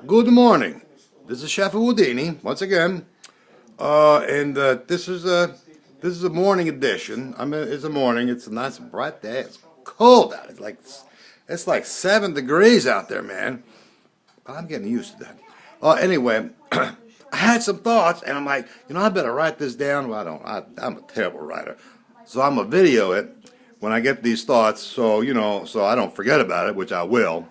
Good morning. This is Chef Houdini once again, and this is a morning edition. I mean, it's a morning. It's a nice bright day. It's cold out. It's like 7 degrees out there, man. I'm getting used to that. Anyway, I had some thoughts, and I'm like, I better write this down. Well, I don't. I'm a terrible writer, so I'm gonna video it when I get these thoughts, so I don't forget about it, which I will.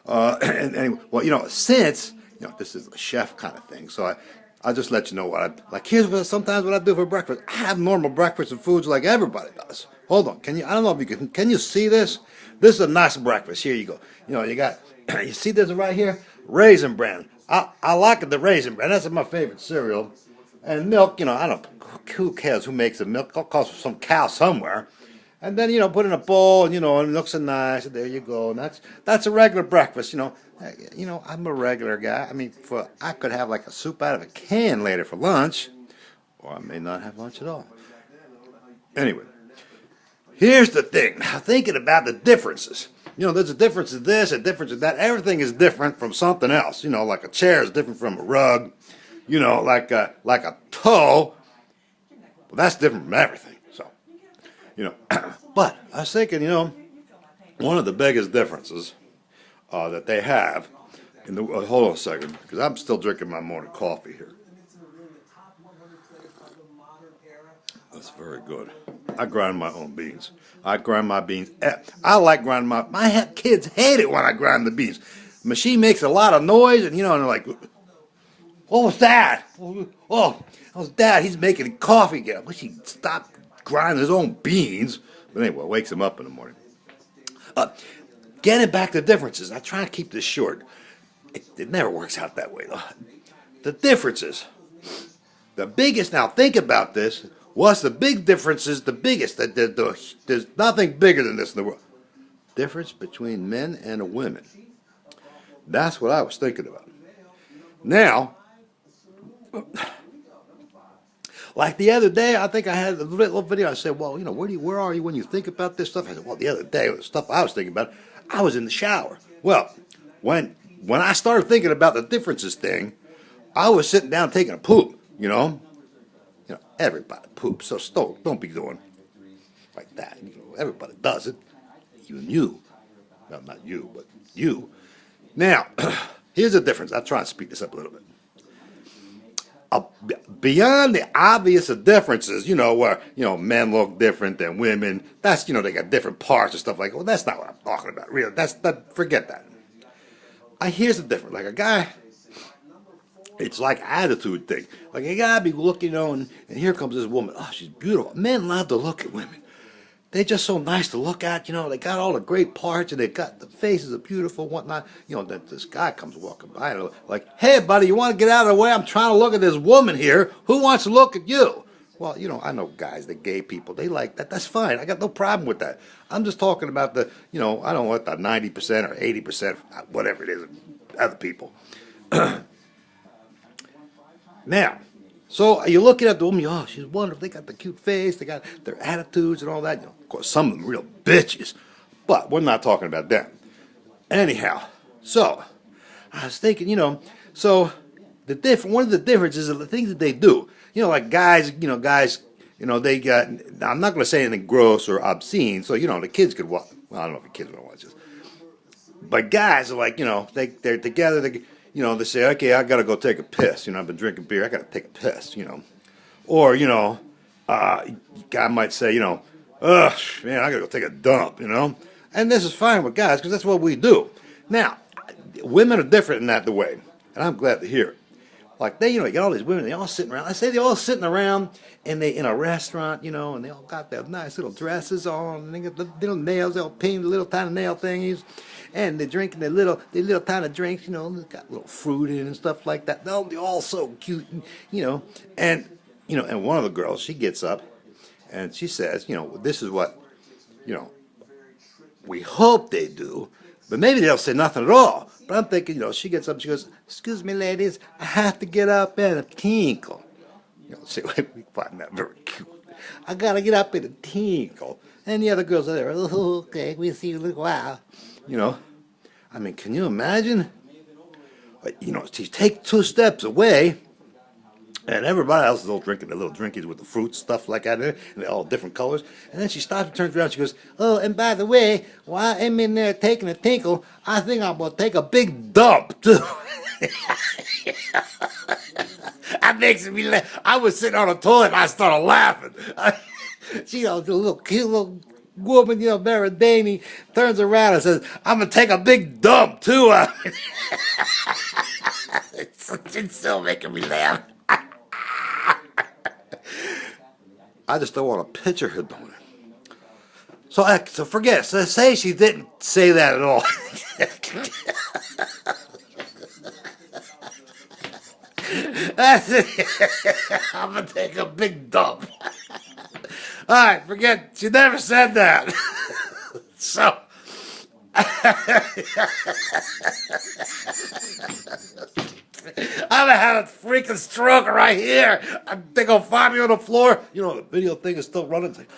And anyway, well, since this is a chef kind of thing, so I'll just let you know what I like. Here's sometimes what I do for breakfast. I have normal breakfast and foods like everybody does. Hold on, can you? I don't know if you can you see this? This is a nice breakfast. Here you go. You got you see this right here, Raisin Bran. I like the Raisin Bran. That's my favorite cereal. And milk, I don't. Who cares who makes the milk? I'll call some cow somewhere. And then put in a bowl, and it looks so nice. And there you go. And that's a regular breakfast. I'm a regular guy. I mean, I could have like a soup out of a can later for lunch, or I may not have lunch at all. Anyway, here's the thing. Now, thinking about the differences. There's a difference in this, a difference in that. Everything is different from something else. Like a chair is different from a rug. Like a toe. Well, that's different from everything. But I was thinking, one of the biggest differences that they have in the hold on a second, because I'm still drinking my morning coffee here. That's very good. I grind my own beans. I grind my beans. I like grinding my kids hate it when I grind the beans. The machine makes a lot of noise, and they're like, "What was that? Oh, that was Dad. He's making coffee again. I wish he'd stop grinding his own beans." But anyway, wakes him up in the morning. Getting back to differences. I try to keep this short. It never works out that way, though. The differences. The biggest, now think about this. What's the big differences? The biggest. There's nothing bigger than this in the world. Difference between men and women. That's what I was thinking about. Now, like the other day, I think I had a little video. I said, well, where are you when you think about this stuff? I said, well, the other day, the stuff I was thinking about, I was in the shower. Well, when I started thinking about the differences thing, I was sitting down taking a poop, everybody poops, so don't be doing like that. Everybody does it, even you. Well, not you, but you. Now, here's the difference. I'll try and speed this up a little bit. Beyond the obvious differences, where, men look different than women, that's, they got different parts and stuff like that. Well, that's not what I'm talking about, really. Forget that. Here's the difference. Like a guy, it's like attitude thing. Like a guy be looking, and here comes this woman. Oh, she's beautiful. Men love to look at women. They're just so nice to look at, they got all the great parts, and they got the faces are beautiful, whatnot. That this guy comes walking by, and like, hey, buddy, you want to get out of the way? I'm trying to look at this woman here. Who wants to look at you? Well, I know guys, the gay people, they like that. That's fine. I got no problem with that. I'm just talking about the, I don't want the 90% or 80%, whatever it is, other people. Now, so you're looking at the woman, oh, she's wonderful. They got the cute face, they got their attitudes and all that. Of course, some of them real bitches, but we're not talking about them. Anyhow, so I was thinking, so one of the differences are the things that they do. Like guys, they got. Now, I'm not going to say anything gross or obscene, so the kids could watch. Well, I don't know if the kids will watch this, but guys are like, they're together. They say, okay, I got to go take a piss. I've been drinking beer. I got to take a piss, Or, guy might say, ugh, man, I got to go take a dump, And this is fine with guys because that's what we do. Now, women are different in that the way. And I'm glad to hear it. Like you get all these women, they all sitting around. I say they're all sitting around and they in a restaurant, and they all got their nice little dresses on, and they got the little nails, they'll paint the little tiny nail thingies. And they're drinking their little tiny drinks, they got little fruit in and stuff like that. They're all so cute, and and one of the girls, she gets up and she says, this is what, we hope they do, but maybe they'll say nothing at all. But I'm thinking, she gets up, she goes, excuse me, ladies, I have to get up and tinkle. See, we find that very cute. I gotta get up and tinkle. And the other girls are there, oh, okay, we'll see you in a little while. I mean, can you imagine? She takes 2 steps away, and everybody else is all drinking their little drinkies with the fruit stuff like that, and they're all different colors. And then she stops and turns around. She goes, "Oh, and by the way, while I'm in there taking a tinkle, I think I'm gonna take a big dump too." That makes me laugh. I was sitting on the toilet and I started laughing. The little cute little woman, Vera Daney, turns around and says, "I'm gonna take a big dump too." It's still making me laugh. I just don't want to picture her doing it. So forget it. So say she didn't say that at all. I'm gonna take a big dump. All right, forget. She never said that. So. I'm gonna have a freaking stroke right here. I think I'll find me on the floor. The video thing is still running. It's like,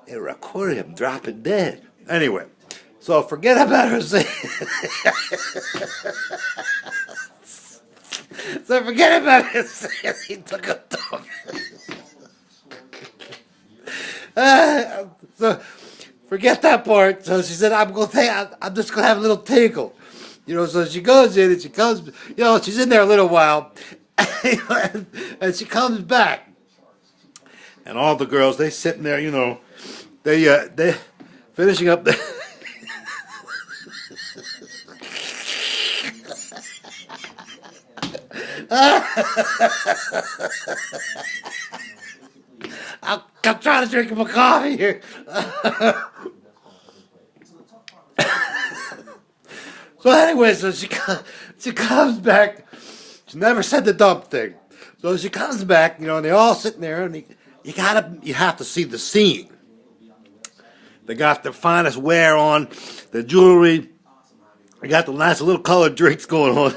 it recorded him dropping dead. Anyway, so forget about her saying. So forget about her saying he took a dump. So forget that part. So she said, I'm just gonna have a little tinkle. So she goes in and she comes, she's in there a little while, and she comes back. And all the girls, they sitting there, they finishing up the I'm trying to drink my coffee here. So anyway, so she comes back. She never said the dump thing. So she comes back, and they're all sitting there, and you have to see the scene. They got their finest wear on, the jewelry. They got the nice little colored drinks going on.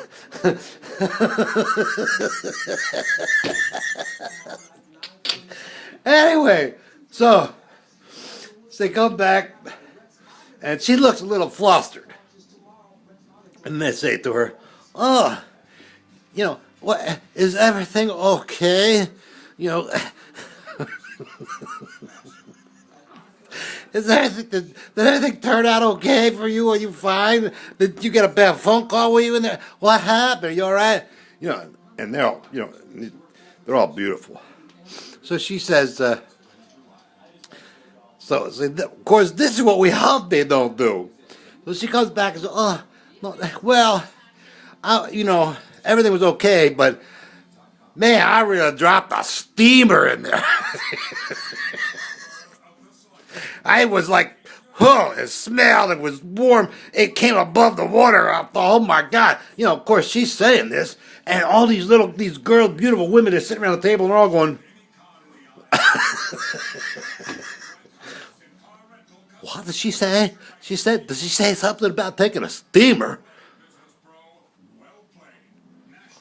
Anyway, so they come back, and she looks a little flustered. And they say to her, "Oh, what, is everything okay? Did everything turn out okay for you? Are you fine? Did you get a bad phone call? Were you in there? What happened? Are you all right?" And they're all, they're all beautiful. So she says, of course, this is what we hope they don't do. So she comes back and says, "Oh, no, well, everything was okay, but man, I really dropped a steamer in there." I was like, it smelled, it was warm, it came above the water. I thought, oh my God. Of course, she's saying this, and all these girls, beautiful women, they're sitting around the table and they're all going, "What did she say?" Did she say something about taking a steamer?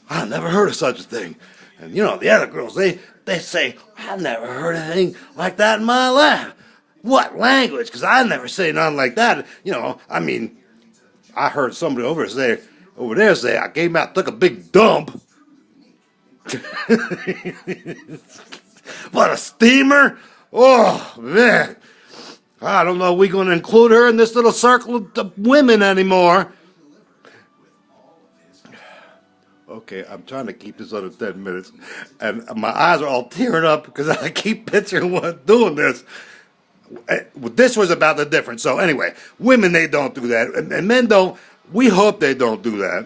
I never heard of such a thing. And the other girls, they say, "I've never heard anything like that in my life." What language? Because I never say nothing like that. I heard somebody over there say, "I came out, took a big dump." What, a steamer? Oh, man. I don't know if we're going to include her in this little circle of women anymore. Okay, I'm trying to keep this under 10 minutes. And my eyes are all tearing up because I keep picturing what doing this. This was about the difference. So anyway, women, they don't do that. And men don't. We hope they don't do that.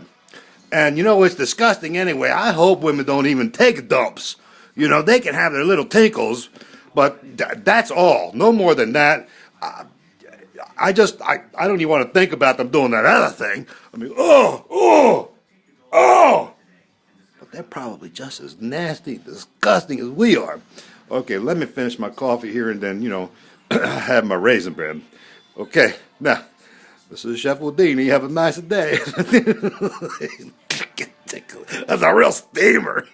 And it's disgusting anyway. I hope women don't even take dumps. They can have their little tinkles, but that's all. No more than that. I don't even want to think about them doing that other thing. Oh. But they're probably just as nasty, disgusting as we are. Okay, let me finish my coffee here and then, have my raisin bread. Okay, now, this is Chef Houdini. Have a nice day. That's a real steamer.